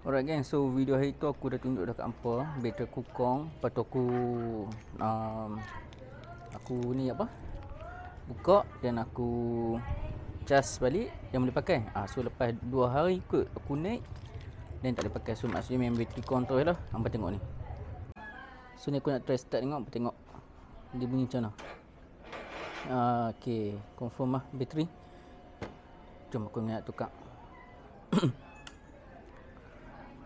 Alright gang, so video hari tu aku dah tunjuk dah kat hampa bateri aku kong. Lepas tu aku ni apa, buka dan aku cas balik dan boleh pakai. So lepas 2 hari kot aku naik dan tak boleh pakai. So maksudnya main bateri control lah. Hampa tengok ni. So ni aku nak try start tengok. Hampa tengok dia bunyi macam mana. Okay, confirm lah bateri. Jom aku nak tukar.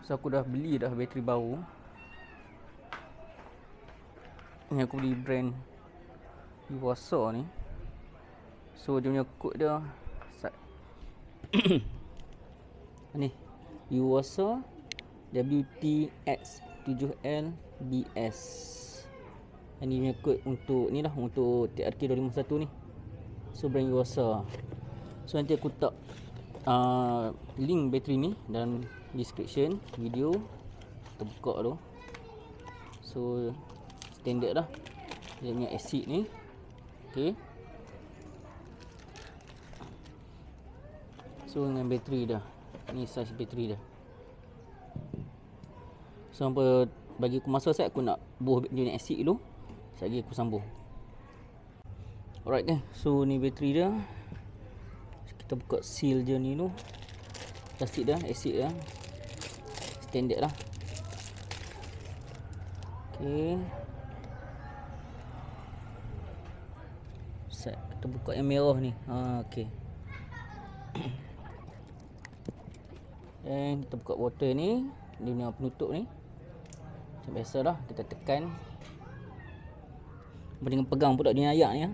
So aku dah beli dah bateri baru. Ni aku beli brand Yuasa ni. So dia punya kod dia ni Yuasa WTX7LBS. Ini punya kod untuk ni lah, untuk TRK 251 ni. So brand Yuasa. So nanti aku tak link bateri ni dan description video. Kita buka tu. So standard lah dia punya acid ni. Okay, so dengan bateri dah, ni size bateri dah. So hampa bagi aku masa saya, aku nak buh unit acid dulu. Sekejap lagi aku sambung. Alright kan, so ni bateri dia. Kita buka seal je ni tu. Plastik dah, acid dah. Standard lah. Okay, set. Kita buka yang merah ni. Okay. Dan kita buka botol ni. Dia punya penutup ni. Macam biasa lah, kita tekan. Dengan pegang pula dia ayak ni.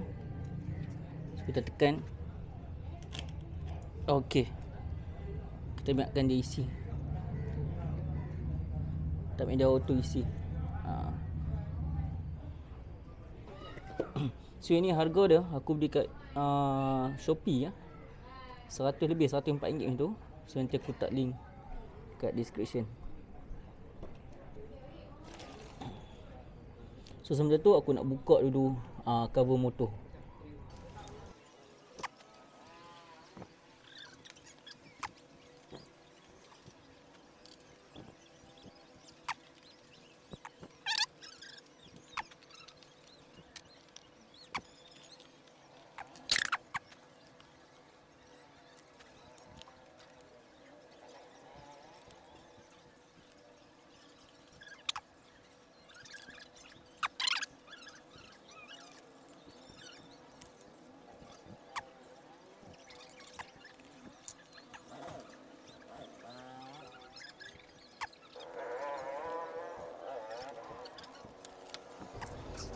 So kita tekan. Okay, kita biarkan dia isi. Tak main dia auto isi. So ini harga dia aku beli kat Shopee ya. 100 lebih, 104 ringgit macam tu. So nanti aku tak link kat description. So sementara tu aku nak buka dulu cover motor.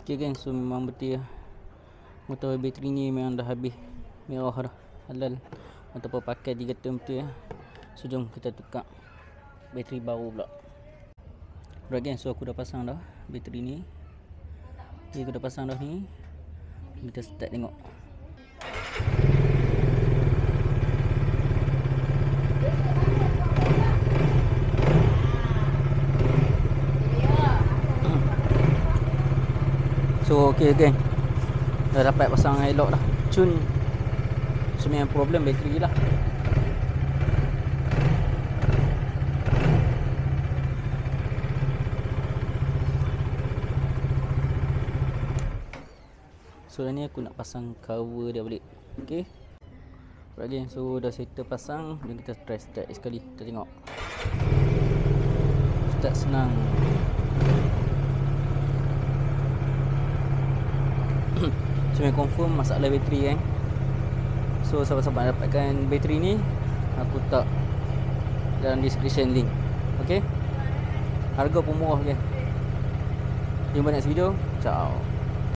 Okay kan, so memang betul motor bateri ni memang dah habis merah dah, halal ataupun pakai 3 tahun betul ya. So jom kita tukar bateri baru pula. Alright kan, so aku dah pasang dah bateri ni. Okay, aku dah pasang dah ni. Kita start tengok. So okay geng, dah dapat pasang elok dah. Cun sebenarnya problem bateri lah. So dah ni aku nak pasang cover dia balik. Okay, alright geng, so dah settle pasang. Dan kita try start sekali. Kita tengok. Start senang. Cuma confirm masalah bateri kan. So sahabat-sahabat dapatkan bateri ni, aku tak dalam description link. Okay, harga pun murah kan. Jumpa next video. Ciao.